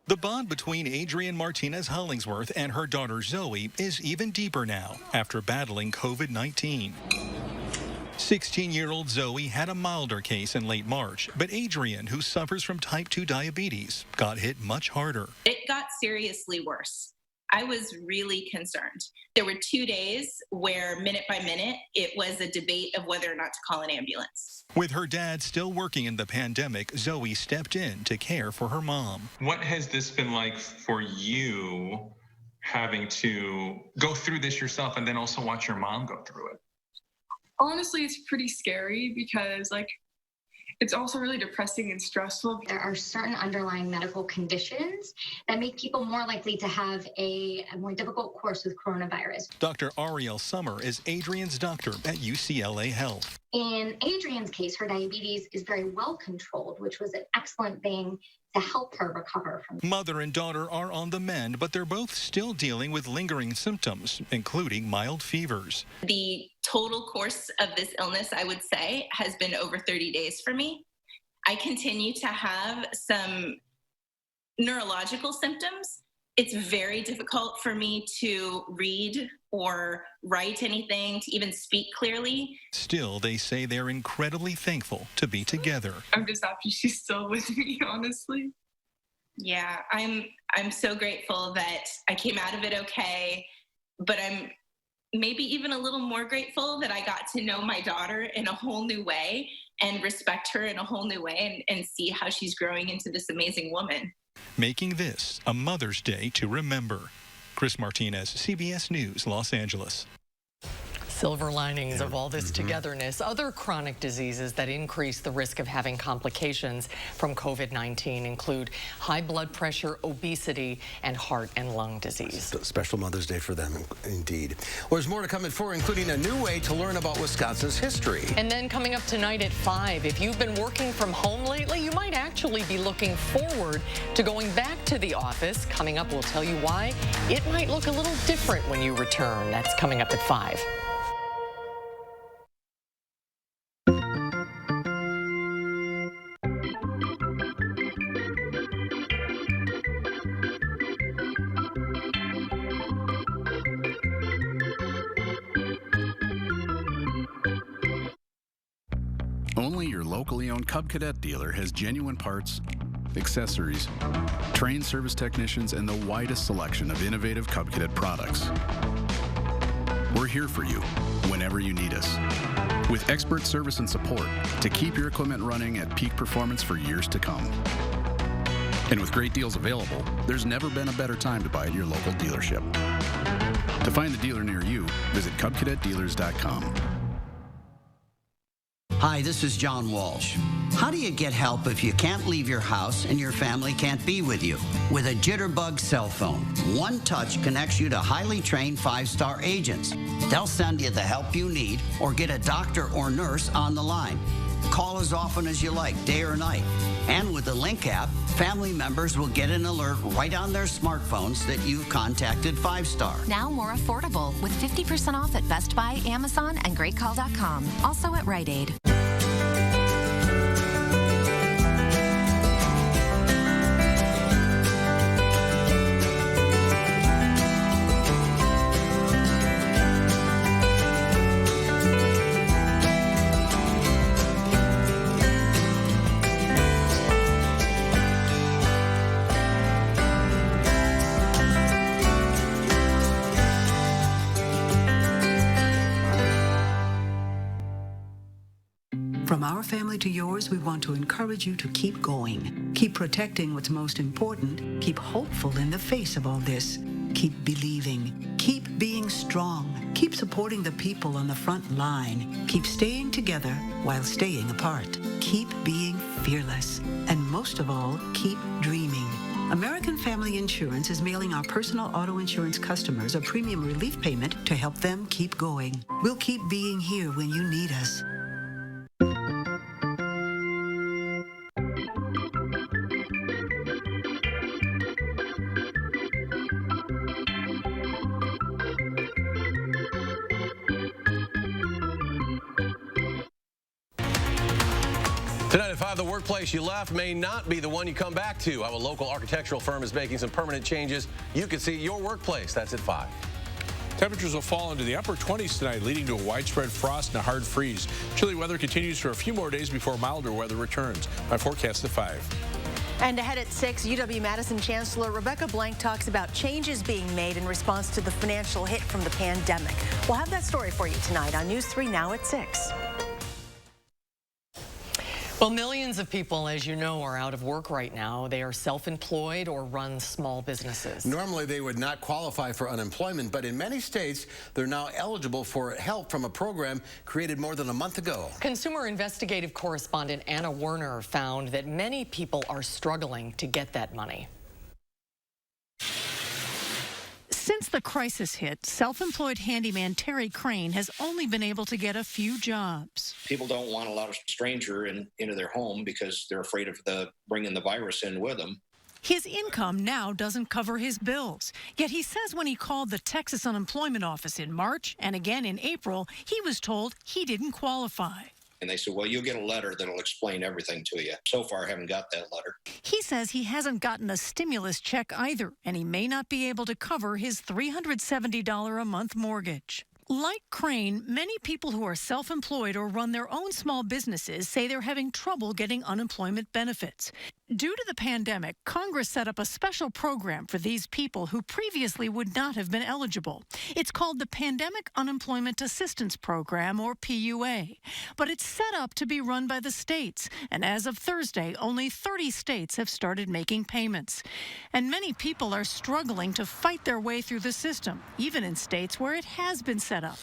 The bond between Adrienne Martinez Hollingsworth and her daughter Zoe is even deeper now after battling COVID-19. 16-year-old Zoe had a milder case in late March, but Adrienne, who suffers from type 2 diabetes, got hit much harder. It got seriously worse. I was really concerned. There were 2 days where minute by minute, it was a debate of whether or not to call an ambulance. With her dad still working in the pandemic, Zoe stepped in to care for her mom. What has this been like for you, having to go through this yourself and then also watch your mom go through it? Honestly, it's pretty scary because, it's also really depressing and stressful. There are certain underlying medical conditions that make people more likely to have a more difficult course with coronavirus. Dr. Ariel Summer is Adrian's doctor at UCLA Health. In Adrian's case, her diabetes is very well controlled, which was an excellent thing to help her recover from. Mother and daughter are on the mend, but they're both still dealing with lingering symptoms, including mild fevers. The total course of this illness, I would say, has been over 30 days for me. I continue to have some neurological symptoms. It's very difficult for me to read or write anything, to even speak clearly. Still, they say they're incredibly thankful to be together. I'm just happy she's still with me, honestly. Yeah, I'm so grateful that I came out of it okay, but I'm maybe even a little more grateful that I got to know my daughter in a whole new way and respect her in a whole new way and see how she's growing into this amazing woman. Making this a Mother's Day to remember. Chris Martinez, CBS News, Los Angeles. Silver linings of all this togetherness. Other chronic diseases that increase the risk of having complications from COVID-19 include high blood pressure, obesity, and heart and lung disease. Special Mother's Day for them, indeed. Well, there's more to come at 4, including a new way to learn about Wisconsin's history. And then coming up tonight at 5, if you've been working from home lately, you might actually be looking forward to going back to the office. Coming up, we'll tell you why it might look a little different when you return. That's coming up at 5. Only your locally owned Cub Cadet dealer has genuine parts, accessories, trained service technicians, and the widest selection of innovative Cub Cadet products. We're here for you whenever you need us, with expert service and support to keep your equipment running at peak performance for years to come. And with great deals available, there's never been a better time to buy at your local dealership. To find the dealer near you, visit CubCadetDealers.com. Hi, this is John Walsh. How do you get help if you can't leave your house and your family can't be with you? With a Jitterbug cell phone, one touch connects you to highly trained 5-star agents. They'll send you the help you need or get a doctor or nurse on the line. Call as often as you like, day or night. And with the Link app, family members will get an alert right on their smartphones that you've contacted 5-star. Now more affordable with 50% off at Best Buy, Amazon, and GreatCall.com. Also at Rite Aid. From our family to yours, we want to encourage you to keep going. Keep protecting what's most important. Keep hopeful in the face of all this. Keep believing. Keep being strong. Keep supporting the people on the front line. Keep staying together while staying apart. Keep being fearless. And most of all, keep dreaming. American Family Insurance is mailing our personal auto insurance customers a premium relief payment to help them keep going. We'll keep being here when you need us. Tonight at 5, the workplace you left may not be the one you come back to. How a local architectural firm is making some permanent changes you can see at your workplace. That's at 5. Temperatures will fall into the upper 20s tonight, leading to a widespread frost and a hard freeze. Chilly weather continues for a few more days before milder weather returns. My forecast at 5. And ahead at 6, UW-Madison Chancellor Rebecca Blank talks about changes being made in response to the financial hit from the pandemic. We'll have that story for you tonight on News 3 Now at 6. Well, millions of people, as you know, are out of work right now. They are self-employed or run small businesses. Normally, they would not qualify for unemployment, but in many states, they're now eligible for help from a program created more than a month ago. Consumer investigative correspondent Anna Werner found that many people are struggling to get that money. Since the crisis hit, self-employed handyman Terry Crane has only been able to get a few jobs. People don't want to allow a stranger into their home because they're afraid of bringing the virus in with them. His income now doesn't cover his bills. Yet he says when he called the Texas Unemployment Office in March and again in April, he was told he didn't qualify. And they said, well, you'll get a letter that'll explain everything to you. So far, I haven't got that letter. He says he hasn't gotten a stimulus check either, and he may not be able to cover his $370 a month mortgage. Like Crane, many people who are self-employed or run their own small businesses say they're having trouble getting unemployment benefits. Due to the pandemic, Congress set up a special program for these people who previously would not have been eligible. It's called the Pandemic Unemployment Assistance Program, or PUA. But it's set up to be run by the states, and as of Thursday, only 30 states have started making payments. And many people are struggling to fight their way through the system, even in states where it has been set up.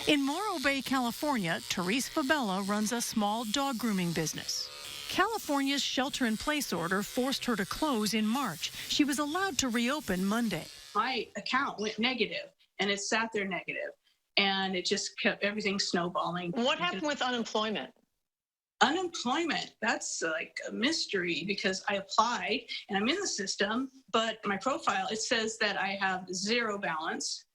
In Morro Bay, California, Therese Fabella runs a small dog grooming business. California's shelter-in-place order forced her to close in March. She was allowed to reopen Monday. My account went negative, and it sat there negative, and it just kept everything snowballing. What happened with unemployment? Unemployment, that's like a mystery because I applied, and I'm in the system, but my profile, it says that I have zero balance.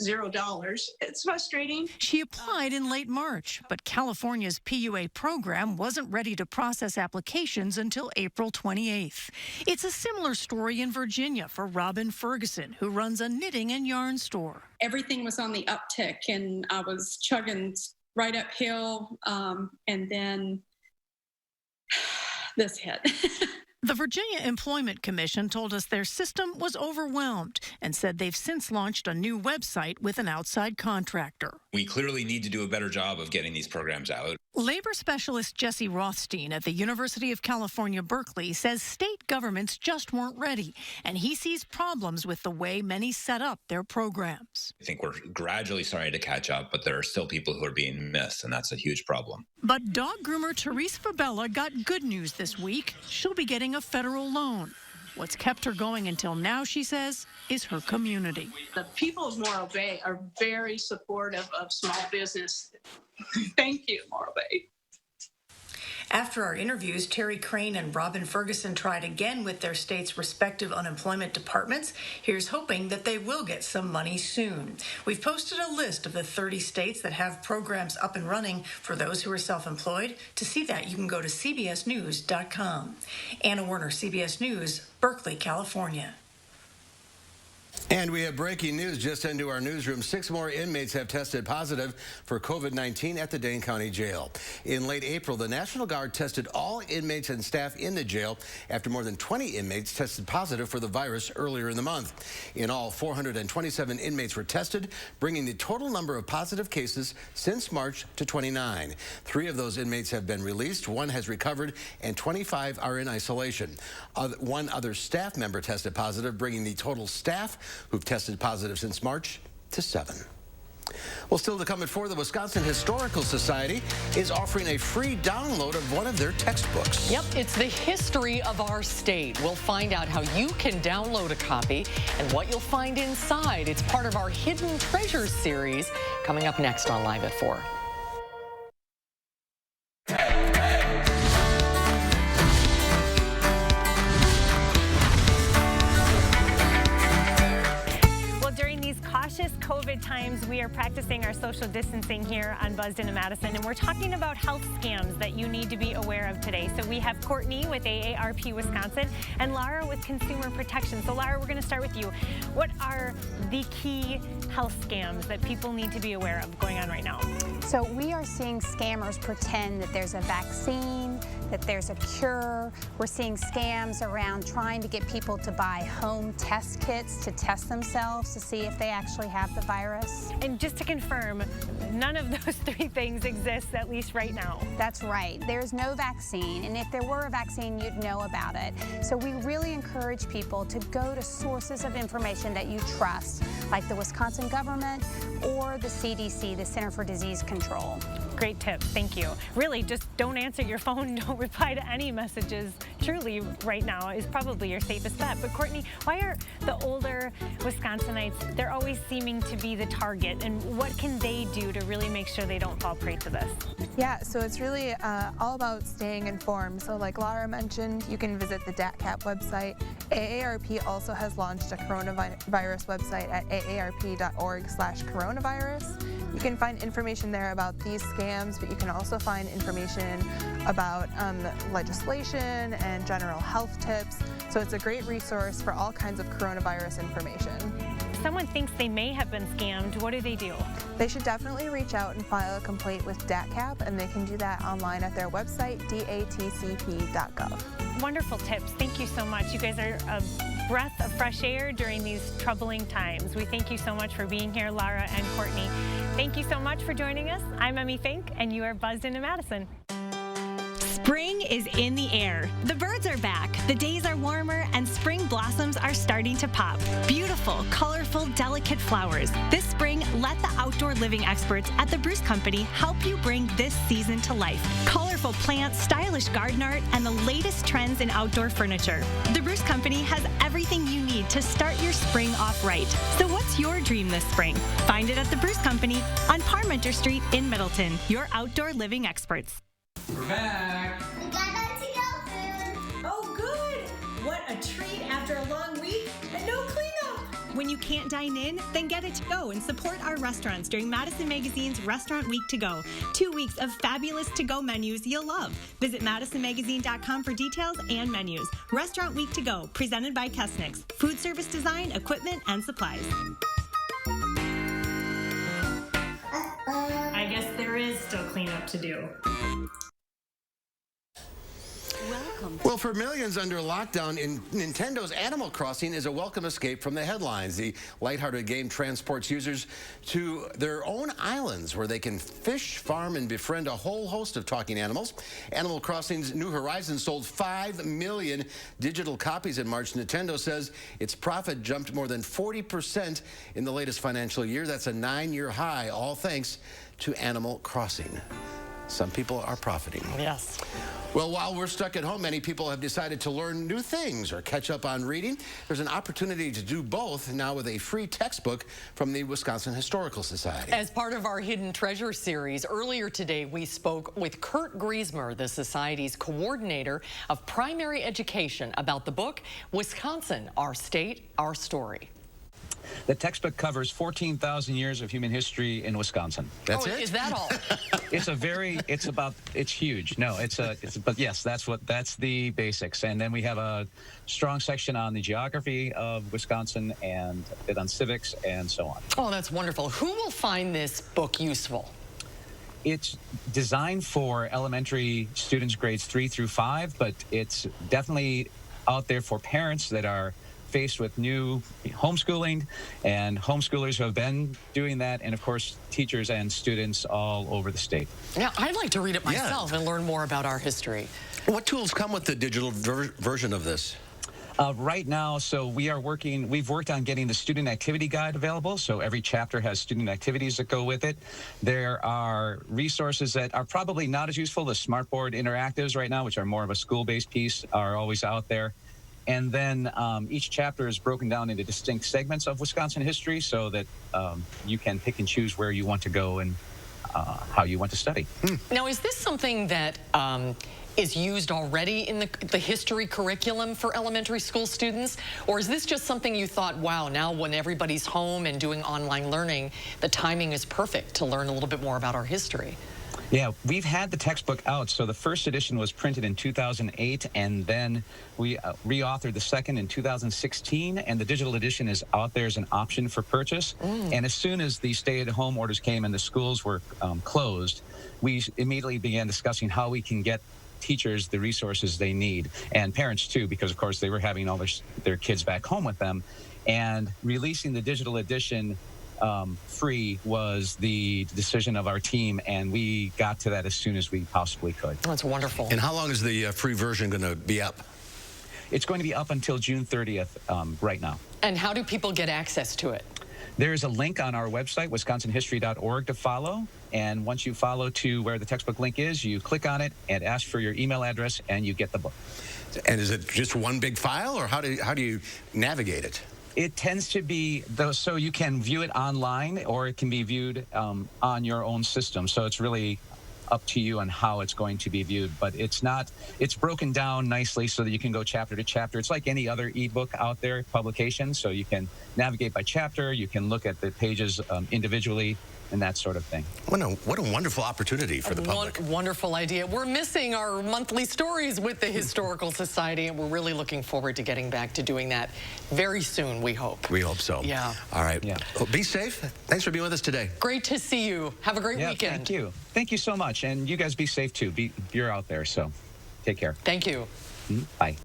$0. It's frustrating. She applied in late March, but California's PUA program wasn't ready to process applications until April 28th. It's a similar story in Virginia for Robin Ferguson, who runs a knitting and yarn store. Everything was on the uptick, and I was chugging right uphill, and then this hit. The Virginia Employment Commission told us their system was overwhelmed and said they've since launched a new website with an outside contractor. We clearly need to do a better job of getting these programs out. Labor specialist Jesse Rothstein at the University of California, Berkeley says state governments just weren't ready, and he sees problems with the way many set up their programs. I think we're gradually starting to catch up, but there are still people who are being missed, and that's a huge problem. But dog groomer Therese Fabella got good news this week. She'll be getting a federal loan. What's kept her going until now, she says, is her community. The people of Morro Bay are very supportive of small business. Thank you, Morro Bay. After our interviews, Terry Crane and Robin Ferguson tried again with their state's respective unemployment departments. Here's hoping that they will get some money soon. We've posted a list of the 30 states that have programs up and running for those who are self-employed. To see that, you can go to cbsnews.com. Anna Werner, CBS News, Berkeley, California. And we have breaking news just into our newsroom. 6 more inmates have tested positive for COVID-19 at the Dane County Jail. In late April, the National Guard tested all inmates and staff in the jail after more than 20 inmates tested positive for the virus earlier in the month. In all, 427 inmates were tested, bringing the total number of positive cases since March to 29. 3 of those inmates have been released, 1 has recovered, and 25 are in isolation. 1 other staff member tested positive, bringing the total staff who've tested positive since March to 7. Well, still to come at 4, the Wisconsin Historical Society is offering a free download of one of their textbooks. Yep, it's the history of our state. We'll find out how you can download a copy and what you'll find inside. It's part of our Hidden Treasures series coming up next on Live at 4. Cautious COVID times, we are practicing our social distancing here on Buzzed into Madison, and we're talking about health scams that you need to be aware of today. So we have Courtney with AARP Wisconsin and Lara with Consumer Protection. So Lara, we're going to start with you. What are the key health scams that people need to be aware of going on right now? So we are seeing scammers pretend that there's a vaccine, that there's a cure. We're seeing scams around trying to get people to buy home test kits to test themselves to see if they actually have the virus. And just to confirm, none of those three things exist, at least right now. That's right. There's no vaccine, and if there were a vaccine, you'd know about it. So we really encourage people to go to sources of information that you trust, like the Wisconsin government or the CDC, the Center for Disease Control. Great tip, thank you. Really, just don't answer your phone, don't reply to any messages. Truly, right now is probably your safest bet. But Courtney, why are the older Wisconsinites, they're always seeming to be the target, and what can they do to really make sure they don't fall prey to this? Yeah, so it's really all about staying informed. So like Laura mentioned, you can visit the DATCAP website. AARP also has launched a coronavirus website at aarp.org/coronavirus. You can find information there about these scams, but you can also find information about legislation and general health tips. So it's a great resource for all kinds of coronavirus information. If someone thinks they may have been scammed, what do? They should definitely reach out and file a complaint with DATCAP, and they can do that online at their website, datcp.gov. Wonderful tips. Thank you so much. You guys are a breath of fresh air during these troubling times. We thank you so much for being here, Lara and Courtney. Thank you so much for joining us. I'm Emmy Fink, and you are buzzed into Madison. Spring is in the air. The birds are back, the days are warmer, and spring blossoms are starting to pop. Beautiful, colorful, delicate flowers. This spring, let the outdoor living experts at the Bruce Company help you bring this season to life. Colorful plants, stylish garden art, and the latest trends in outdoor furniture. The Bruce Company has everything you need to start your spring off right. So what's your dream this spring? Find it at the Bruce Company on Parmenter Street in Middleton, your outdoor living experts. We're back. We got our to-go food. Oh, good. What a treat after a long week and no cleanup. When you can't dine in, then get it to go and support our restaurants during Madison Magazine's Restaurant Week to Go. 2 weeks of fabulous to-go menus you'll love. Visit madisonmagazine.com for details and menus. Restaurant Week to Go, presented by Kesnick's. Food service design, equipment, and supplies. I guess there is still cleanup to do. Well, for millions under lockdown, Nintendo's Animal Crossing is a welcome escape from the headlines. The lighthearted game transports users to their own islands where they can fish, farm, and befriend a whole host of talking animals. Animal Crossing's New Horizons sold 5 million digital copies in March. Nintendo says its profit jumped more than 40% in the latest financial year. That's a 9-year high, all thanks to Animal Crossing. Some people are profiting. Yes. Well, while we're stuck at home, many people have decided to learn new things or catch up on reading. There's an opportunity to do both now with a free textbook from the Wisconsin Historical Society. As part of our Hidden Treasure series, earlier today we spoke with Kurt Griesmer, the Society's coordinator of primary education, about the book, Wisconsin, Our State, Our Story. The textbook covers 14,000 years of human history in Wisconsin. That's it? Is that all? It's huge. No, but yes, that's the basics. And then we have a strong section on the geography of Wisconsin and a bit on civics and so on. Oh, that's wonderful. Who will find this book useful? It's designed for elementary students grades 3 through 5, but it's definitely out there for parents that are faced with new homeschooling and homeschoolers who have been doing that, and of course teachers and students all over the state. Yeah, I'd like to read it myself and learn more about our history. What tools come with the digital version of this? Right now, so we've worked on getting the student activity guide available, so every chapter has student activities that go with it. There are resources that are probably not as useful. The Smartboard Interactives right now, which are more of a school-based piece, are always out there. And then each chapter is broken down into distinct segments of Wisconsin history so that you can pick and choose where you want to go and how you want to study. Now, is this something that is used already in the history curriculum for elementary school students? Or is this just something you thought, wow, now when everybody's home and doing online learning, the timing is perfect to learn a little bit more about our history? Yeah, we've had the textbook out. So the first edition was printed in 2008, and then we reauthored the second in 2016, and the digital edition is out there as an option for purchase. And as soon as the stay-at-home orders came and the schools were closed, we immediately began discussing how we can get teachers the resources they need, and parents too, because of course they were having all their kids back home with them. And releasing the digital edition free was the decision of our team, and we got to that as soon as we possibly could. That's wonderful. And how long is the free version going to be up? It's going to be up until June 30th right now. And how do people get access to it? There's a link on our website, wisconsinhistory.org, to follow. And once you follow to where the textbook link is, you click on it and ask for your email address, and you get the book. And is it just one big file, or how do you navigate it? It tends to be, so you can view it online, or it can be viewed on your own system. So it's really up to you on how it's going to be viewed. But it's broken down nicely so that you can go chapter to chapter. It's like any other ebook out there, publication. So you can navigate by chapter, you can look at the pages individually, and that sort of thing. What a wonderful opportunity for the public. Wonderful idea. We're missing our monthly stories with the Historical Society, and we're really looking forward to getting back to doing that very soon, we hope. We hope so. Yeah. All right. Yeah. Well, be safe. Thanks for being with us today. Great to see you. Have a great weekend. Thank you. Thank you so much. And you guys be safe, too. You're out there, so take care. Thank you. Bye.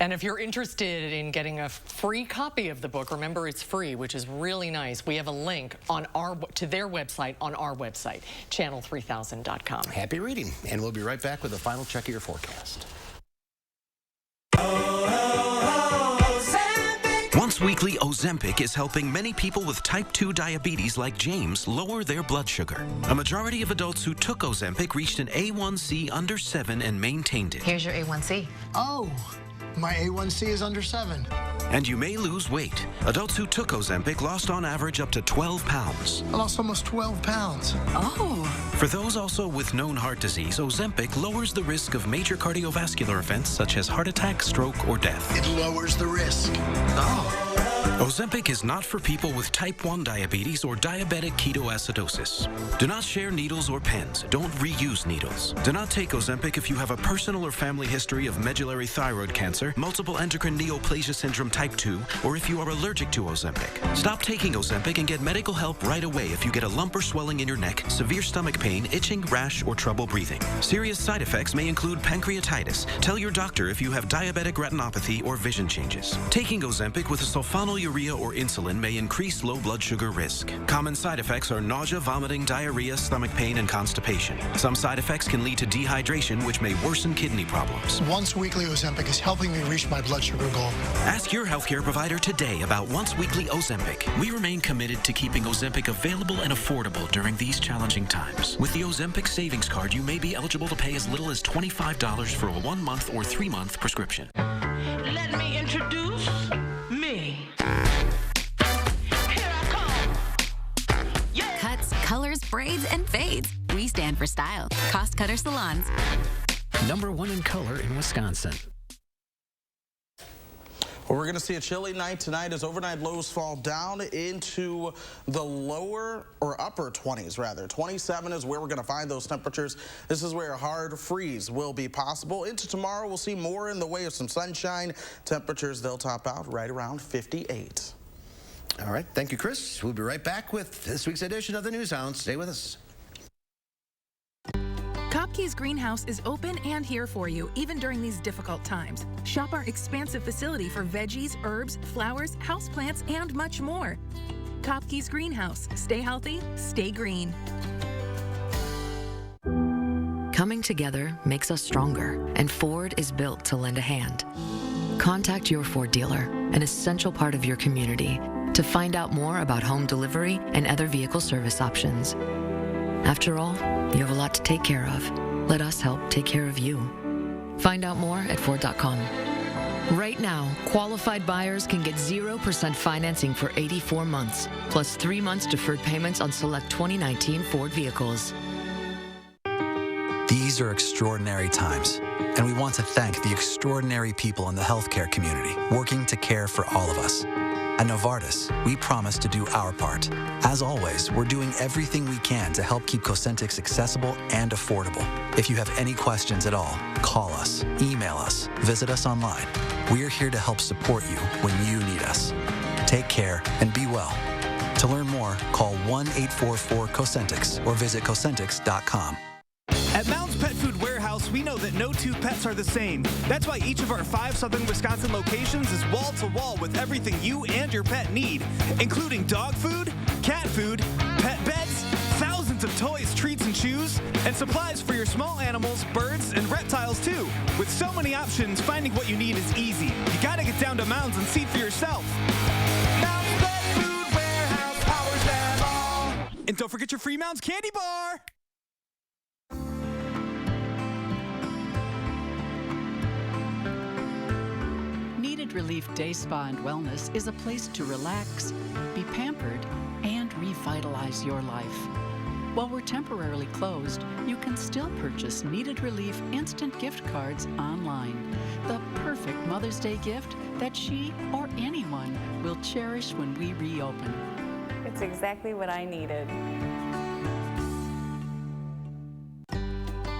And if you're interested in getting a free copy of the book, remember it's free, which is really nice. We have a link to their website on our website, channel3000.com. Happy reading. And we'll be right back with a final check of your forecast. Once weekly Ozempic is helping many people with type 2 diabetes like James lower their blood sugar. A majority of adults who took Ozempic reached an A1C under 7 and maintained it. Here's your A1C. Oh, my A1C is under 7. And you may lose weight. Adults who took Ozempic lost on average up to 12 pounds. I lost almost 12 pounds. Oh. For those also with known heart disease, Ozempic lowers the risk of major cardiovascular events such as heart attack, stroke, or death. It lowers the risk. Oh. Ozempic is not for people with type 1 diabetes or diabetic ketoacidosis. Do not share needles or pens. Don't reuse needles. Do not take Ozempic if you have a personal or family history of medullary thyroid cancer, multiple endocrine neoplasia syndrome type 2, or if you are allergic to Ozempic. Stop taking Ozempic and get medical help right away if you get a lump or swelling in your neck, severe stomach pain, itching, rash, or trouble breathing. Serious side effects may include pancreatitis. Tell your doctor if you have diabetic retinopathy or vision changes. Taking Ozempic with a sulfonylurea or insulin may increase low blood sugar risk. Common side effects are nausea, vomiting, diarrhea, stomach pain, and constipation. Some side effects can lead to dehydration, which may worsen kidney problems. Once weekly Ozempic is helping me reach my blood sugar goal. Ask your healthcare provider today about once weekly Ozempic. We remain committed to keeping Ozempic available and affordable during these challenging times. With the Ozempic Savings Card, you may be eligible to pay as little as $25 for a 1-month or 3-month prescription. Let me introduce me. Cuts, colors, braids, and fades. We stand for style. Cost Cutter Salons. #1 in color in Wisconsin. Well, we're going to see a chilly night tonight as overnight lows fall down into the lower or upper 20s, rather. 27 is where we're going to find those temperatures. This is where a hard freeze will be possible. Into tomorrow, we'll see more in the way of some sunshine. Temperatures, they'll top out right around 58. All right. Thank you, Chris. We'll be right back with this week's edition of the News Hound. Stay with us. Kopke's Greenhouse is open and here for you, even during these difficult times. Shop our expansive facility for veggies, herbs, flowers, houseplants, and much more. Kopke's Greenhouse. Stay healthy, stay green. Coming together makes us stronger, and Ford is built to lend a hand. Contact your Ford dealer, an essential part of your community, to find out more about home delivery and other vehicle service options. After all, you have a lot to take care of. Let us help take care of you. Find out more at Ford.com. Right now, qualified buyers can get 0% financing for 84 months, plus 3 months deferred payments on select 2019 Ford vehicles. These are extraordinary times, and we want to thank the extraordinary people in the healthcare community working to care for all of us. At Novartis, we promise to do our part. As always, we're doing everything we can to help keep Cosentyx accessible and affordable. If you have any questions at all, call us, email us, visit us online. We're here to help support you when you need us. Take care and be well. To learn more, call 1-844-COSENTYX or visit Cosentyx.com. At Mounds Pet Food Warehouse, we know that no two pets are the same. That's why each of our 5 southern Wisconsin locations is wall-to-wall with everything you and your pet need, including dog food, cat food, pet beds, thousands of toys, treats, and chews, and supplies for your small animals, birds, and reptiles too. With so many options, finding what you need is easy. You gotta get down to Mounds and see for yourself. Mounds Pet Food Warehouse powers them all. And don't forget your free Mounds candy bar. Needed Relief Day Spa and Wellness is a place to relax, be pampered, and revitalize your life. While we're temporarily closed, you can still purchase Needed Relief instant gift cards online. The perfect Mother's Day gift that she or anyone will cherish when we reopen. It's exactly what I needed.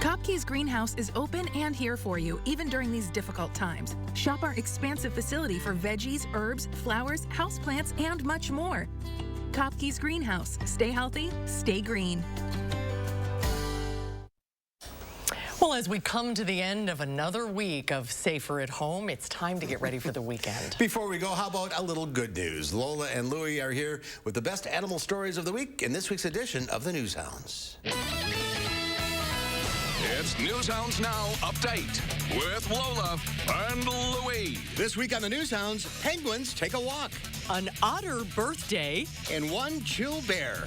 Kopke's Greenhouse is open and here for you, even during these difficult times. Shop our expansive facility for veggies, herbs, flowers, houseplants, and much more. Kopke's Greenhouse. Stay healthy, stay green. Well, as we come to the end of another week of Safer at Home, it's time to get ready for the weekend. Before we go, how about a little good news? Lola and Louie are here with the best animal stories of the week in this week's edition of the News Hounds. It's News Hounds Now Update with Lola and Louie. This week on the News Hounds, penguins take a walk. An otter birthday. And one chill bear.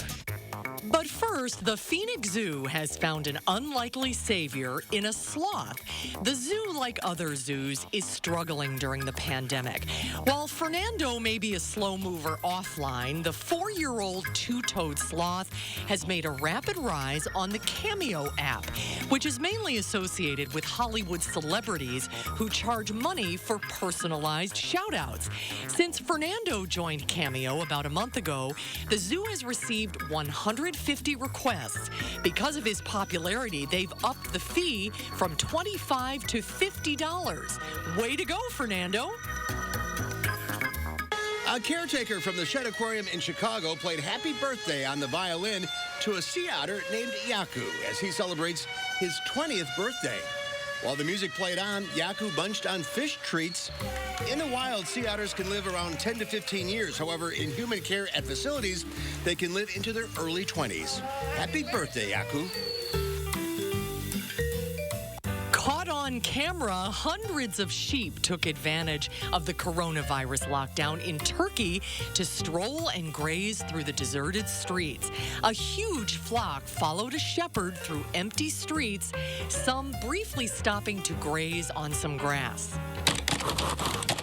But first, the Phoenix Zoo has found an unlikely savior in a sloth. The zoo, like other zoos, is struggling during the pandemic. While Fernando may be a slow mover offline, the 4-year-old two-toed sloth has made a rapid rise on the Cameo app, which is mainly associated with Hollywood celebrities who charge money for personalized shout-outs. Since Fernando joined Cameo about a month ago, the zoo has received 150 requests. Because of his popularity, they've upped the fee from $25 to $50. Way to go, Fernando. A caretaker from the Shed Aquarium in Chicago played Happy Birthday on the violin to a sea otter named Yaku as he celebrates his 20th birthday. While the music played on, Yaku munched on fish treats. In the wild, sea otters can live around 10 to 15 years. However, in human care at facilities, they can live into their early 20s. Happy birthday, Yaku. Caught on camera, hundreds of sheep took advantage of the coronavirus lockdown in Turkey to stroll and graze through the deserted streets. A huge flock followed a shepherd through empty streets, some briefly stopping to graze on some grass.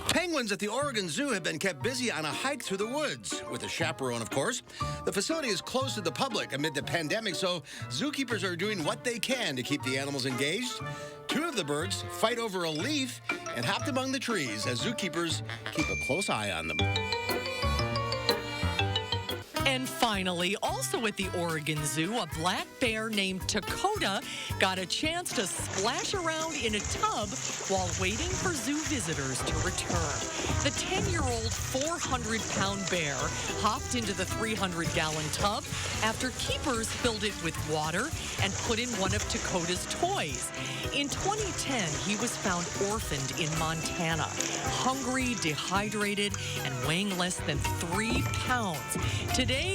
Penguins at the Oregon Zoo have been kept busy on a hike through the woods, with a chaperone, of course. The facility is closed to the public amid the pandemic, so zookeepers are doing what they can to keep the animals engaged. 2 of the birds fight over a leaf and hopped among the trees as zookeepers keep a close eye on them. And finally, also at the Oregon Zoo, a black bear named Dakota got a chance to splash around in a tub while waiting for zoo visitors to return. The 10-year-old 400-pound bear hopped into the 300-gallon tub after keepers filled it with water and put in one of Dakota's toys. In 2010, he was found orphaned in Montana, hungry, dehydrated, and weighing less than 3 pounds. Today,